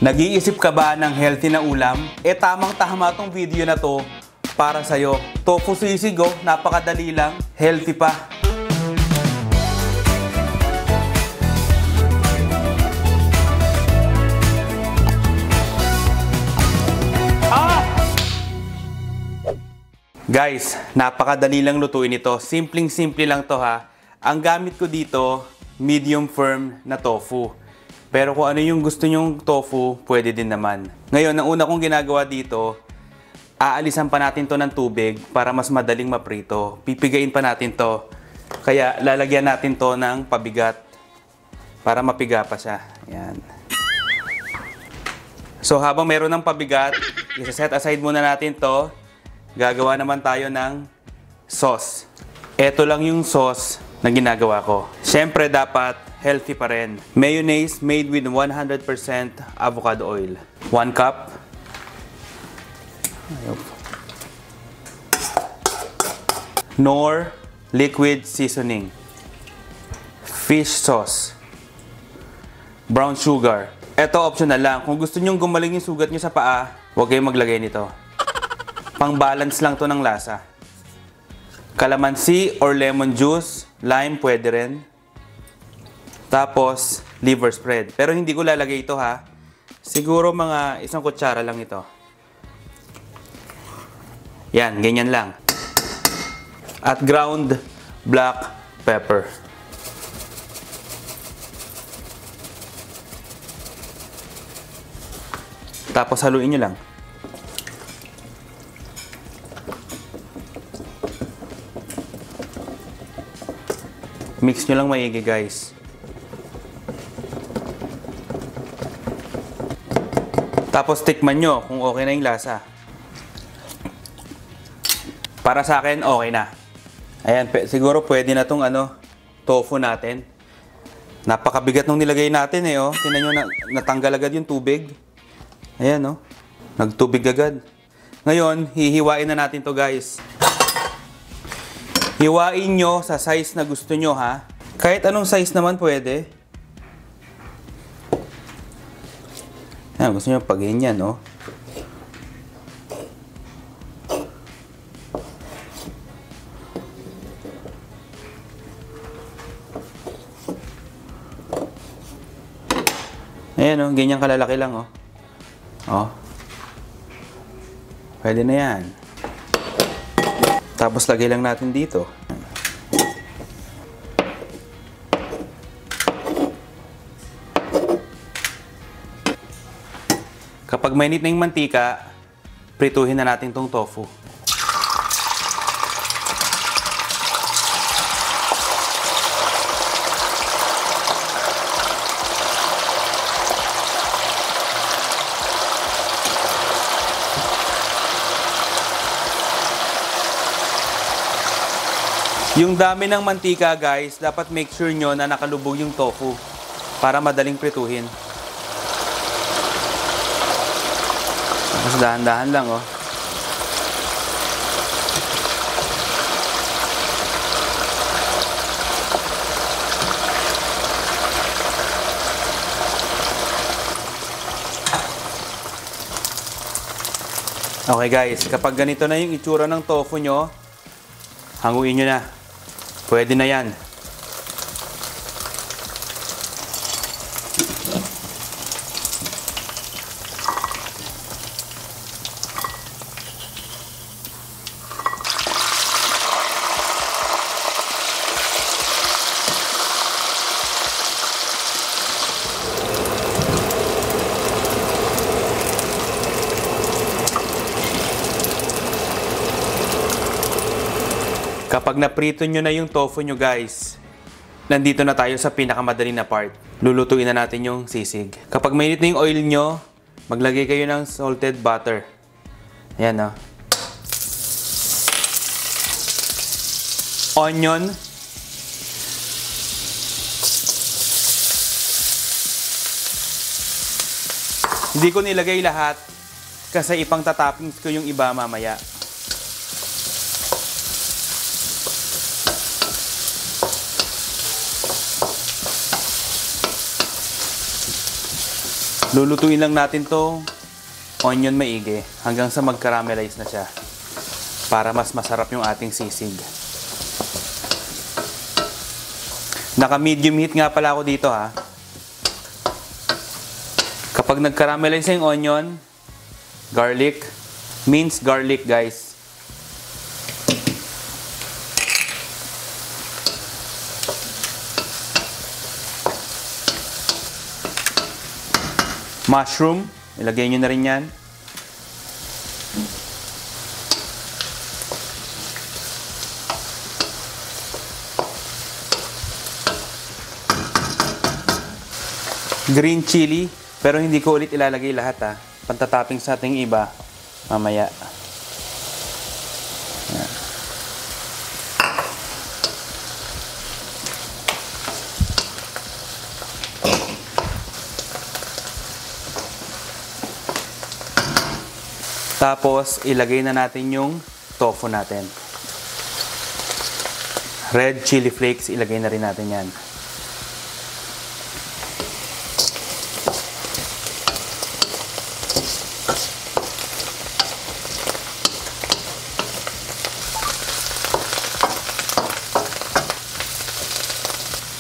Nag-iisip ka ba ng healthy na ulam? Tamang-tama tong video na to para sa'yo. Tofu sisig, oh, napakadali lang, healthy pa. Guys, napakadali lang lutuin ito. Simpleng-simple lang to ha. Ang gamit ko dito, medium firm na tofu. Pero kung ano yung gusto nyong tofu, pwede din naman. Ngayon, ang una kong ginagawa dito, aalisan pa natin to ng tubig para mas madaling maprito. Pipigain pa natin to. Kaya lalagyan natin to ng pabigat para mapiga pa siya. Ayan. So habang meron ng pabigat, isa-set aside muna natin to. Gagawa naman tayo ng sauce. Ito lang yung sauce na ginagawa ko. Siyempre dapat healthy pa rin. Mayonnaise made with 100% avocado oil. 1 cup. Knorr liquid seasoning. Fish sauce. Brown sugar. Ito optional lang. Kung gusto nyong gumaling yung sugat nyo sa paa, huwag kayong maglagay nito. Pang-balance lang to ng lasa. Calamansi or lemon juice, lime pwede rin. Tapos, liver spread. Pero hindi ko lalagay ito ha. Siguro mga 1 kutsara lang ito. Yan, ganyan lang. At ground black pepper. Tapos haluin nyo lang. Mix nyo lang maigi guys. Tapos tikman nyo kung okay na yung lasa. Para sa akin, okay na. Ayan, siguro pwede na tong tofu natin. Napakabigat nung nilagay natin eh, oh. Tingnan nyo, natanggal agad yung tubig. Ayan, oh. Nagtubig agad. Ngayon, hihiwain na natin to guys. Hiwain nyo sa size na gusto nyo ha. Kahit anong size naman pwede. Ayan, gusto nyo pag ganyan, no? Ayan, no? Ganyan kalalaki lang, oh. Oh. Pwede na yan. Tapos lagay lang natin dito. Kapag mainit na yung mantika, prituhin na natin tong tofu. Yung dami ng mantika guys, dapat make sure nyo na nakalubog yung tofu para madaling prituhin. Mas dahan-dahan lang, oh. Okay guys, kapag ganito na yung itsura ng tofu nyo, hanguin nyo na. Pwede na yan. Kapag naprito nyo na yung tofu nyo guys, nandito na tayo sa pinakamadali na part. Lulutuin na natin yung sisig. Kapag mainit na yung oil nyo, maglagay kayo ng salted butter. Ayan, oh. Onion. Hindi ko nilagay lahat kasi ipang tatoppings ko yung iba mamaya. Lulutuin lang natin to onion maigi hanggang sa mag-caramelize na siya para mas masarap yung ating sisig. Naka-medium heat nga pala ako dito ha. Kapag nag-caramelize yung onion, garlic, minced garlic guys. Mushroom, ilagay nyo na rin yan. Green chili, pero hindi ko ulit ilalagay lahat ha. Pantatapping sa ating iba mamaya. Yan. Tapos, ilagay na natin yung tofu natin. Red chili flakes, ilagay na rin natin yan.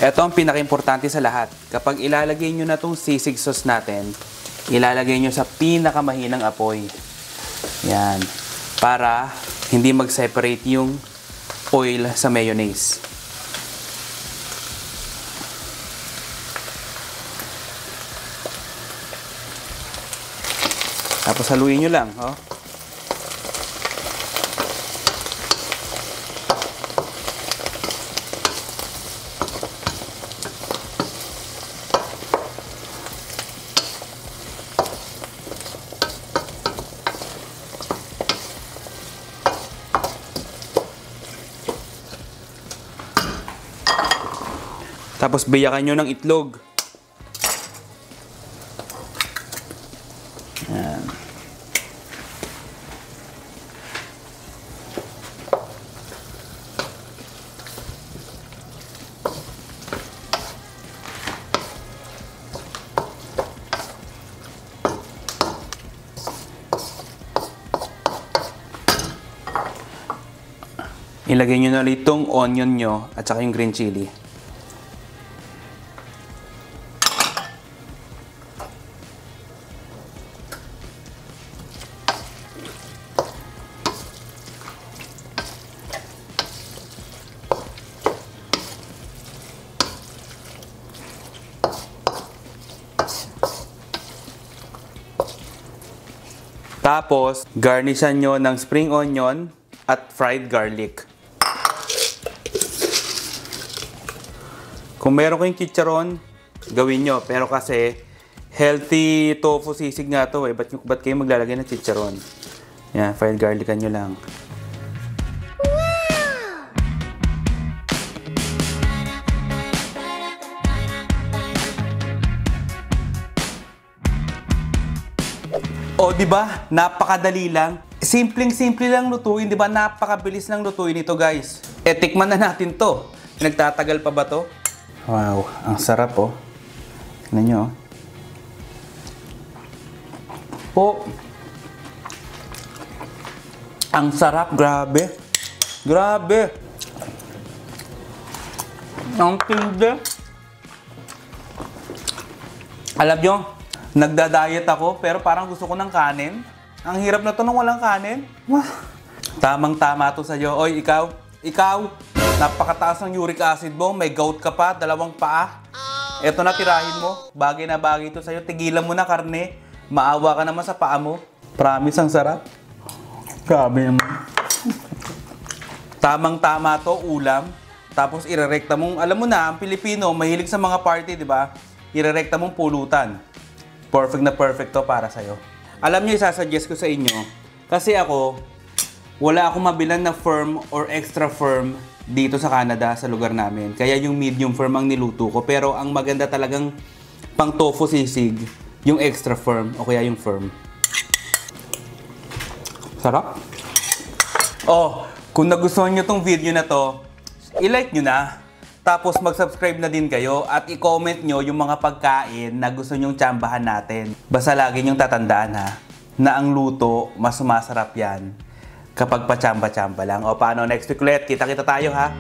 Ito ang pinaka-importante sa lahat. Kapag ilalagay nyo na itong sisig sauce natin, ilalagay nyo sa pinakamahinang apoy. Yan. Para hindi mag-separate yung oil sa mayonnaise. Tapos haluin nyo lang. Oh. Tapos biyakan nyo ng itlog. Yan. Ilagay nyo na ulit itong onion nyo at saka yung green chili. Tapos, garnishan nyo ng spring onion at fried garlic. Kung meron kayong chicharon, gawin nyo. Pero kasi, healthy tofu sisig nga to eh. Ba't kayo maglalagay ng chicharon? Yan, fried garlican nyo lang. O, di ba? Napakadali lang. Simpleng-simple lang lutuin, di ba? Napakabilis lang lutuin ito, guys. E, tikman na natin to. Nagtatagal pa ba to? Wow, ang sarap, oh. Tignan nyo, oh. Oh. Ang sarap, grabe. Grabe. Ang tindi. Alam nyo, nagda-diet ako, pero parang gusto ko ng kanin. Ang hirap na to nung walang kanin. Wah. Tamang-tama to sa'yo. Oy, ikaw, napakataas ng uric acid mo, may gout ka pa, 2 paa. Eto na, tirahin mo. Bagay na bagay to sa'yo. Tigilan mo na karne. Maawa ka naman sa paa mo. Promise, ang sarap. Grabe naman. Tamang-tama to, ulam. Tapos irerekta mong, alam mo na, ang Pilipino, mahilig sa mga party, di ba? Irerekta mong pulutan. Perfect na perfect to para sa'yo. Alam niyo, isasuggest ko sa inyo, kasi ako, wala akong mabilan na firm or extra firm dito sa Canada, sa lugar namin. Kaya yung medium firm ang niluto ko. Pero ang maganda talagang pang tofu sisig, yung extra firm o kaya yung firm. Sarap. Oh, kung nagustuhan nyo tong video na to, i-like nyo na. Tapos mag-subscribe na din kayo at i-comment nyo yung mga pagkain na gusto nyong tsambahan natin. Basta lagi nyong tatandaan ha, na ang luto, mas sumasarap yan kapag pachamba-chamba lang. O paano, next week ulit, kita-kita tayo ha.